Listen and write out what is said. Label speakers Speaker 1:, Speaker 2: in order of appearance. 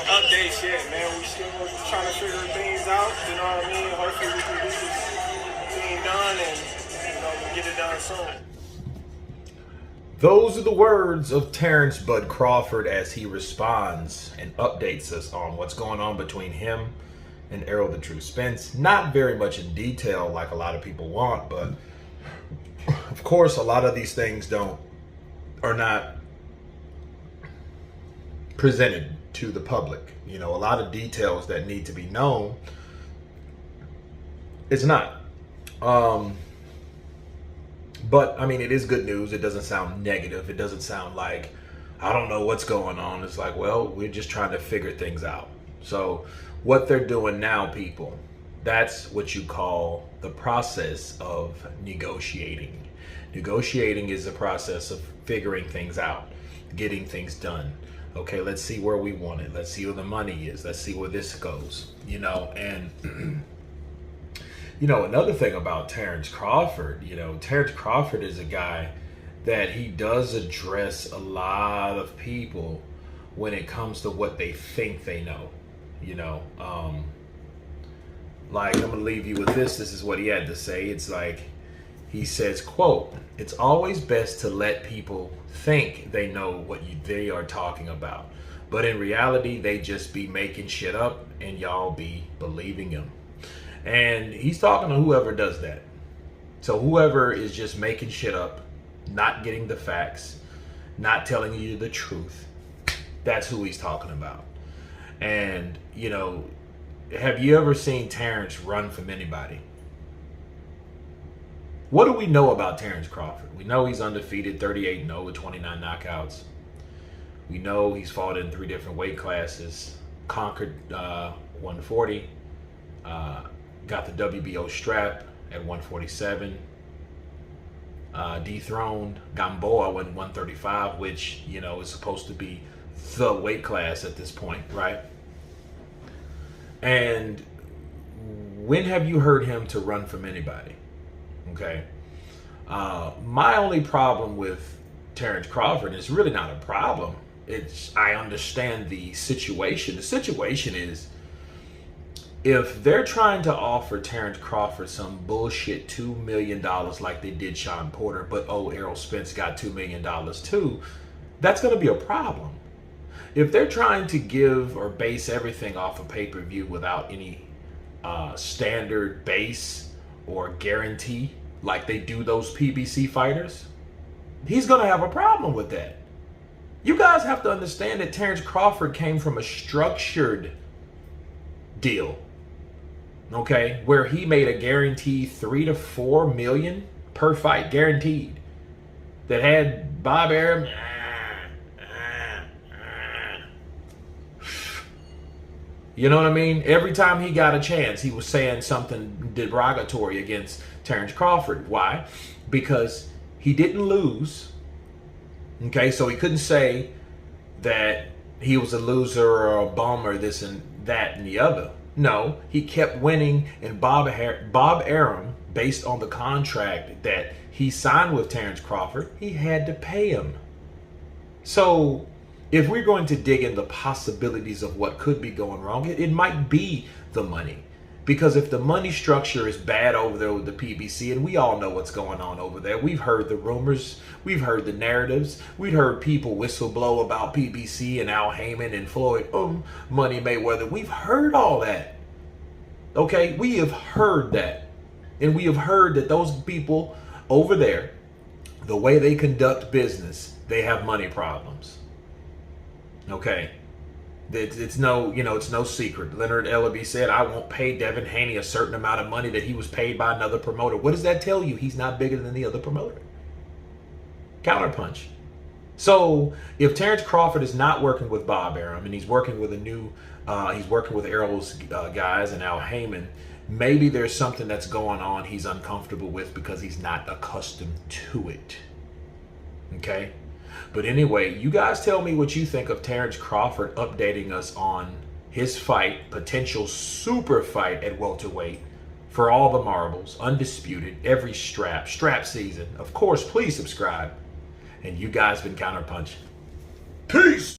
Speaker 1: update shit, man. We still trying to figure things out. You know what I mean? Hopefully we can get this thing done and get it done soon.
Speaker 2: Those are the words of Terence Bud Crawford as he responds and updates us on what's going on between him and Errol the True Spence. Not very much in detail like a lot of people want, but of course a lot of these things are not presented to the public. You know, a lot of details that need to be known, it's not. But I mean, it is good news. It doesn't sound negative. It doesn't sound like, I don't know what's going on. It's like, well, we're just trying to figure things out. So what they're doing now, people, that's what you call the process of negotiating. Negotiating is the process of figuring things out, getting things done. Okay, let's see where we want it. Let's see where the money is. Let's see where this goes, and another thing about Terence Crawford, Terence Crawford is a guy that he does address a lot of people when it comes to what they think they know, like, I'm gonna leave you with this. This is what he had to say. It's like, he says, quote, "It's always best to let people think they know what they are talking about. But in reality, they just be making shit up and y'all be believing him." And he's talking to whoever does that. So whoever is just making shit up, not getting the facts, not telling you the truth, that's who he's talking about. And, have you ever seen Terence run from anybody? What do we know about Terence Crawford? We know he's undefeated, 38-0 with 29 knockouts. We know he's fought in 3 different weight classes, conquered 140, got the WBO strap at 147, dethroned Gamboa at 135, which, is supposed to be the weight class at this point, right? And when have you heard him to run from anybody? Okay. My only problem with Terence Crawford is really not a problem. I understand the situation. The situation is, if they're trying to offer Terence Crawford some bullshit $2 million like they did Sean Porter, but Errol Spence got $2 million too, that's going to be a problem. If they're trying to give or base everything off of pay-per-view without any standard base or guarantee like they do those PBC fighters, he's going to have a problem with that. You guys have to understand that Terence Crawford came from a structured deal, okay, where he made a guaranteed 3 to 4 million per fight, guaranteed, that had Bob Arum. You know what I mean? Every time he got a chance, he was saying something derogatory against Terence Crawford. Why? Because he didn't lose. Okay, so he couldn't say that he was a loser or a bum or this and that and the other. No, he kept winning, and Bob Arum, based on the contract that he signed with Terence Crawford, he had to pay him. So if we're going to dig in the possibilities of what could be going wrong, it might be the money. Because if the money structure is bad over there with the PBC, and we all know what's going on over there, we've heard the rumors, we've heard the narratives, we've heard people whistleblow about PBC and Al Heyman and Floyd Money Mayweather. We've heard all that. Okay, we have heard that. And we have heard that those people over there, the way they conduct business, they have money problems. Okay, it's no secret. Leonard Ellerby said, "I won't pay Devin Haney a certain amount of money that he was paid by another promoter." What does that tell you? He's not bigger than the other promoter. Counterpunch. So if Terence Crawford is not working with Bob Arum and he's working with he's working with Errol's guys and Al Heyman, maybe there's something that's going on he's uncomfortable with because he's not accustomed to it. Okay. But anyway, you guys tell me what you think of Terence Crawford updating us on his fight, potential super fight at welterweight for all the marbles, undisputed, every strap season. Of course, please subscribe. And you guys been Counterpunch. Peace!